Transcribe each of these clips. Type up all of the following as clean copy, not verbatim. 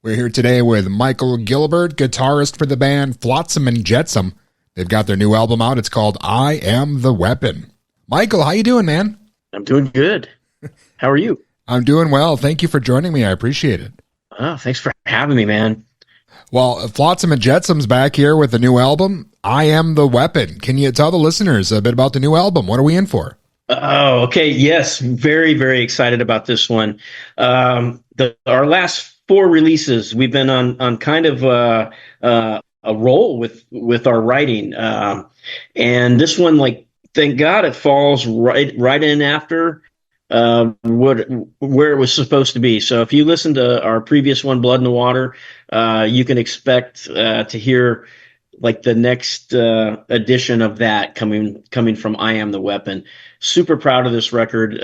We're here today with Michael Gilbert, guitarist for the band Flotsam and Jetsam. They've got their new album out. It's called I Am the Weapon. Michael, how you doing, man? I'm doing good. How are you? I'm doing well. Thank you for joining me. I appreciate it. Oh, thanks for having me, man. Well, Flotsam and Jetsam's back here with the new album, I Am the Weapon. Can you tell the listeners a bit about the new album? What are we in for? Oh, okay. Yes, very, very excited about this one. Our last four releases, we've been on kind of a roll with our writing, and this one, like, thank God, it falls right in after where it was supposed to be. So if you listen to our previous one, Blood in the Water, you can expect to hear like the next edition of that coming from I Am the Weapon. Super proud of this record,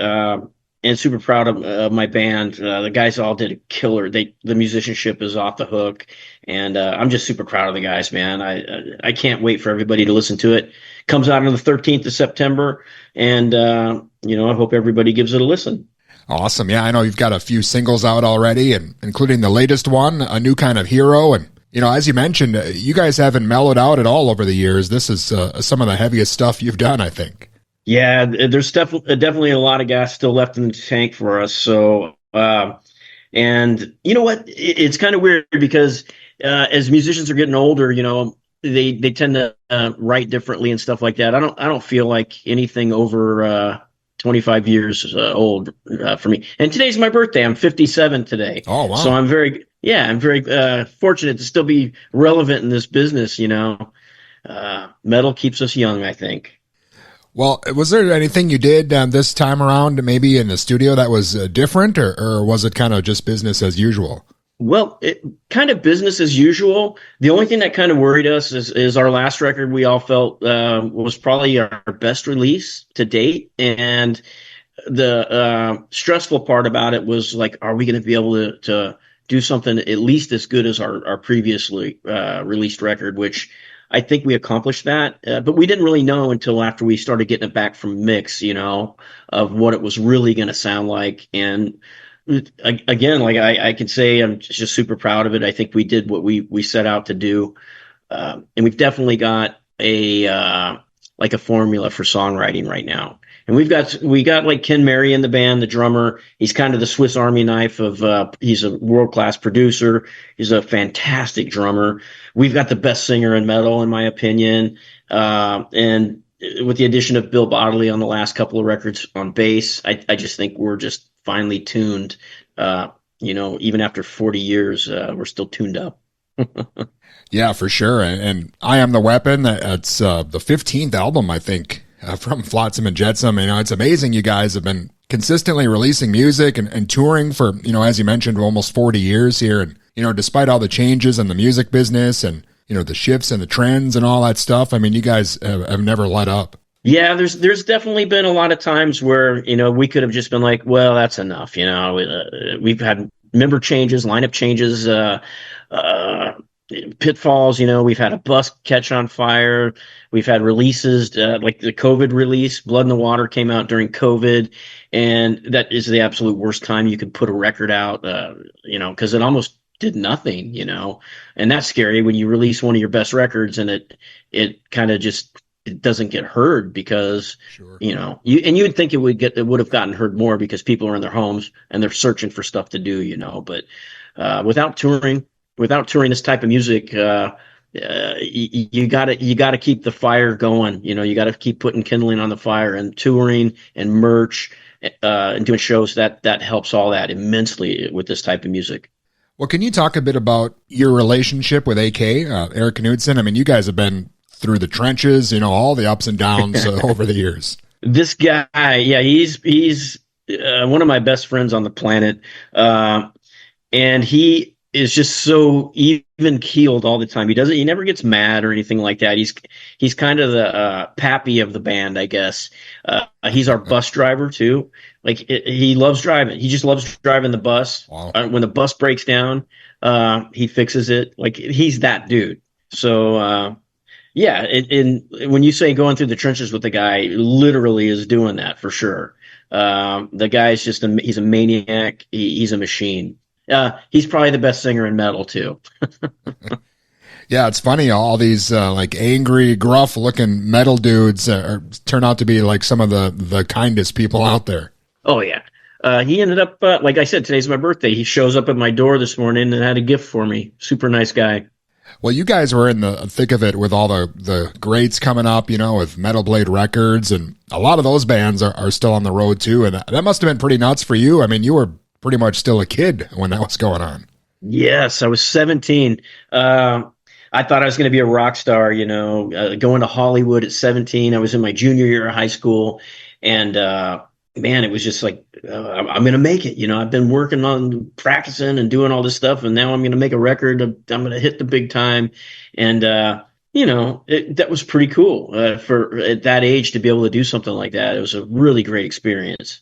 and super proud of my band. The guys all did a killer. The musicianship is off the hook, and I'm just super proud of the guys, man. I can't wait for everybody to listen to it. Comes out on the 13th of September, and I hope everybody gives it a listen. Awesome. Yeah, I know you've got a few singles out already, and including the latest one, A New Kind of Hero. And as you mentioned, you guys haven't mellowed out at all over the years. This is some of the heaviest stuff you've done, I think. Yeah, there's definitely a lot of gas still left in the tank for us. So, and you know what? It's kind of weird because as musicians are getting older, they tend to write differently and stuff like that. I don't feel like anything over 25 years old for me. And today's my birthday. I'm 57 today. Oh, wow. So I'm very fortunate to still be relevant in this business. Metal keeps us young, I think. Well, was there anything you did this time around, maybe in the studio, that was different, or was it kind of just business as usual? Well, it kind of business as usual. The only thing that kind of worried us is our last record. We all felt was probably our best release to date, and the stressful part about it was like, are we going to be able to do something at least as good as our previously released record, which I think we accomplished that, but we didn't really know until after we started getting it back from mix, of what it was really going to sound like. And again, like I can say, I'm just super proud of it. I think we did what we set out to do, and we've definitely got a formula for songwriting right now. And we got like Ken Mary in the band, the drummer. He's kind of the Swiss Army knife of, he's a world-class producer. He's a fantastic drummer. We've got the best singer in metal, in my opinion. And with the addition of Bill Bodley on the last couple of records on bass, I just think we're just finely tuned. Even after 40 years, we're still tuned up. Yeah, for sure. And I Am the Weapon, that's the 15th album, I think, from Flotsam and Jetsam. It's amazing you guys have been consistently releasing music and touring for, as you mentioned, almost 40 years here. And, despite all the changes in the music business and, the shifts and the trends and all that stuff, you guys have never let up. Yeah, there's definitely been a lot of times where, we could have just been like, well, that's enough. We've had member changes, lineup changes, pitfalls. We've had a bus catch on fire. We've had releases like the COVID release, Blood in the Water, came out during COVID, and that is the absolute worst time you could put a record out, because it almost did nothing, and that's scary when you release one of your best records and it kind of just, it doesn't get heard because, sure. You would think it would have gotten heard more because people are in their homes and they're searching for stuff to do, but without touring this type of music, you gotta keep the fire going. You gotta keep putting kindling on the fire, and touring and merch, and doing shows that helps all that immensely with this type of music. Well, can you talk a bit about your relationship with AK, Eric Knudsen? You guys have been through the trenches, all the ups and downs over the years. This guy, yeah, he's one of my best friends on the planet, and he is just so even keeled all the time. He never gets mad or anything like that. He's kind of the pappy of the band, I guess. He's our bus driver too. Like he loves driving. He just loves driving the bus. Wow. When the bus breaks down, he fixes it. Like he's that dude. So yeah, when you say going through the trenches with the guy, literally is doing that for sure. The guy's he's a maniac. He's a machine. He's probably the best singer in metal too. Yeah, it's funny. All these like angry, gruff-looking metal dudes turn out to be like some of the kindest people out there. Oh yeah. He ended up, like I said, today's my birthday. He shows up at my door this morning and had a gift for me. Super nice guy. Well, you guys were in the thick of it with all the greats coming up, with Metal Blade Records, and a lot of those bands are still on the road too. And that must have been pretty nuts for you. I mean, you were pretty much still a kid when that was going on. Yes, I was 17. I thought I was going to be a rock star, going to Hollywood at 17. I was in my junior year of high school, and man, it was just like, I'm going to make it. I've been working on practicing and doing all this stuff, and now I'm going to make a record. I'm going to hit the big time. And, that was pretty cool for at that age to be able to do something like that. It was a really great experience.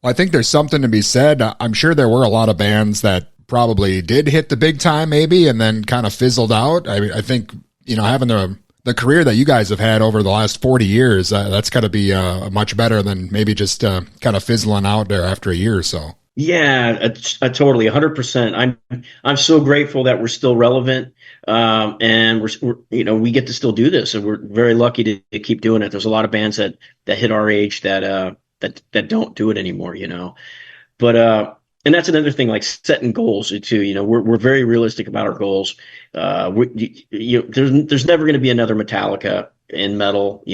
Well, I think there's something to be said. I'm sure there were a lot of bands that probably did hit the big time maybe and then kind of fizzled out. I mean, I think, having the career that you guys have had over the last 40 years, that's got to be much better than maybe just kind of fizzling out there after a year or so. Yeah, totally, 100%. I'm so grateful that we're still relevant, and we're we get to still do this, and we're very lucky to keep doing it. There's a lot of bands that hit our age that don't do it anneanymore, But and that's another thing, like setting goals too. We're very realistic about our goals. There's never going to be another Metallica in metal,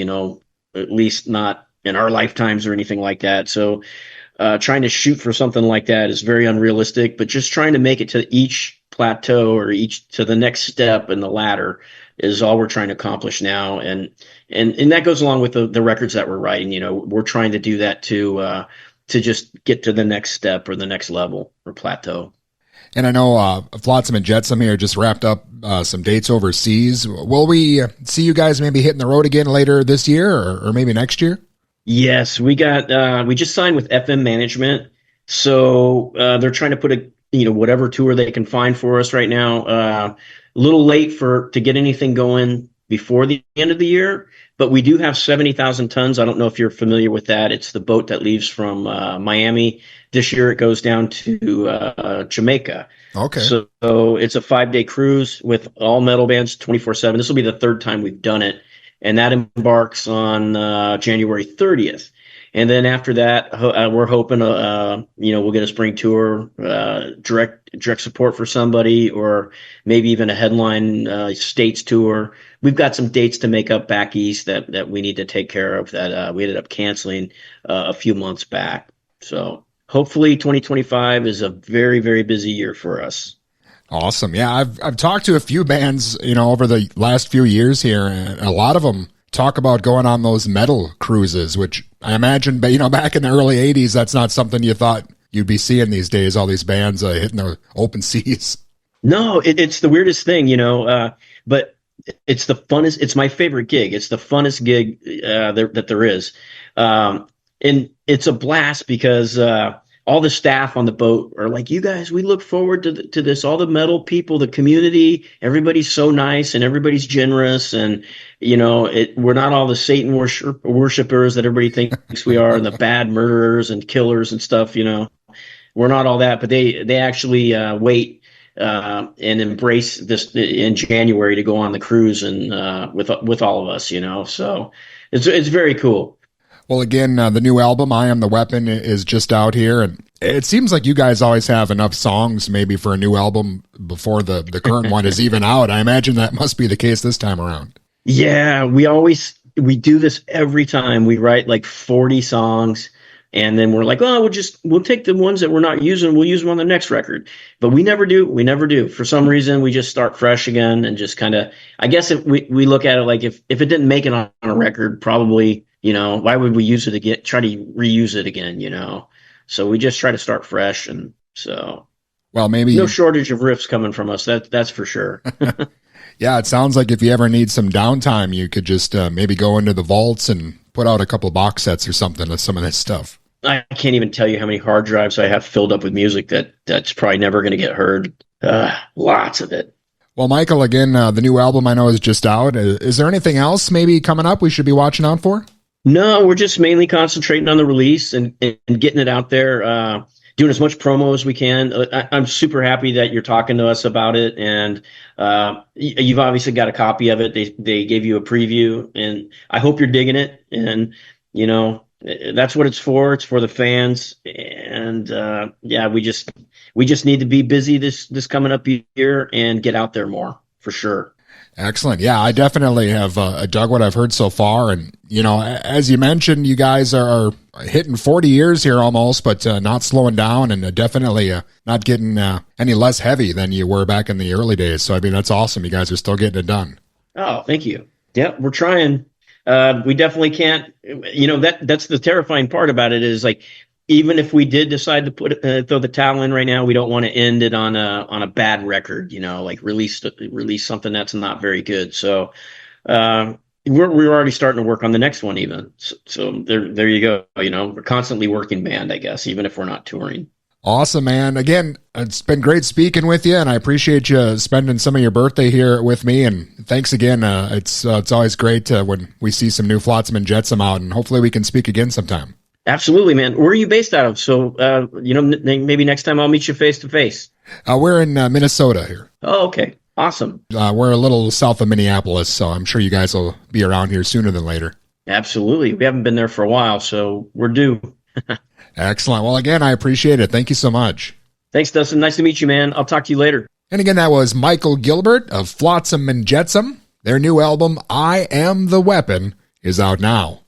at least not in our lifetimes or anything like that. So trying to shoot for something like that is very unrealistic. But just trying to make it to each plateau or to the next step in the ladder is all we're trying to accomplish now. And that goes along with the records that we're writing. We're trying to do that to just get to the next step or the next level or plateau. And I know Flotsam and Jetsam here just wrapped up some dates overseas. Will we see you guys maybe hitting the road again later this year or maybe next year? Yes, we just signed with FM Management. So they're trying to put whatever tour they can find for us right now. A little late to get anything going before the end of the year, but we do have 70,000 tons. I don't know if you're familiar with that. It's the boat that leaves from Miami. This year it goes down to Jamaica. Okay. So it's a 5-day cruise with all metal bands 24/7. This will be the third time we've done it. And that embarks on January 30th. And then after that, we're hoping, we'll get a spring tour, direct support for somebody, or maybe even a headline States tour. We've got some dates to make up back east that we need to take care of that we ended up canceling a few months back. So hopefully 2025 is a very, very busy year for us. Awesome. Yeah, I've talked to a few bands, over the last few years here, and a lot of them talk about going on those metal cruises, which I imagine, back in the early 80s, that's not something you thought you'd be seeing these days, all these bands hitting the open seas. No, it's the weirdest thing, but it's the funnest. It's my favorite gig. It's the funnest gig that there is. And it's a blast because all the staff on the boat are like, you guys, we look forward to this. All the metal people, the community, everybody's so nice and everybody's generous. And, we're not all the Satan worshipers that everybody thinks we are, and the bad murderers and killers and stuff, We're not all that, but they actually wait and embrace this in January to go on the cruise and with all of us, So it's very cool. Well, again, the new album, I Am the Weapon, is just out here, and it seems like you guys always have enough songs maybe for a new album before the current one is even out. I imagine that must be the case this time around. Yeah, we do this every time. We write like 40 songs, and then we're like, oh, we'll take the ones that we're not using, we'll use them on the next record. But we never do. For some reason, we just start fresh again and just kind of, I guess if we look at it like if it didn't make it on a record, probably, why would we use it again? Try to reuse it again, So we just try to start fresh, and so. Well, maybe no shortage of riffs coming from us. That's for sure. Yeah, it sounds like if you ever need some downtime, you could just maybe go into the vaults and put out a couple box sets or something of some of this stuff. I can't even tell you how many hard drives I have filled up with music that's probably never going to get heard. Lots of it. Well, Michael, again, the new album I know is just out. Is there anything else maybe coming up we should be watching out for? No, we're just mainly concentrating on the release and getting it out there. doing as much promo as we can. I'm super happy that you're talking to us about it, and you've obviously got a copy of it. They gave you a preview, and I hope you're digging it. And that's what it's for. It's for the fans, and yeah, we just need to be busy this coming up year and get out there more for sure. Excellent. Yeah, I definitely have dug what I've heard so far. And, as you mentioned, you guys are hitting 40 years here almost, but not slowing down, and definitely not getting any less heavy than you were back in the early days. So, I mean, that's awesome. You guys are still getting it done. Oh, thank you. Yeah, we're trying. We definitely can't, that's the terrifying part about it is like, even if we did decide to throw the towel in right now, we don't want to end it on a bad record, like release something that's not very good. So we're already starting to work on the next one even. So there you go. We're constantly working band, I guess, even if we're not touring. Awesome, man. Again, it's been great speaking with you, and I appreciate you spending some of your birthday here with me. And thanks again. It's always great when we see some new Flotsam and Jetsam out, and hopefully we can speak again sometime. Absolutely, man. Where are you based out of? So, maybe next time I'll meet you face to face. We're in Minnesota here. Oh, okay. Awesome. We're a little south of Minneapolis, so I'm sure you guys will be around here sooner than later. Absolutely. We haven't been there for a while, so we're due. Excellent. Well, again, I appreciate it. Thank you so much. Thanks, Dustin. Nice to meet you, man. I'll talk to you later. And again, that was Michael Gilbert of Flotsam and Jetsam. Their new album, I Am the Weapon, is out now.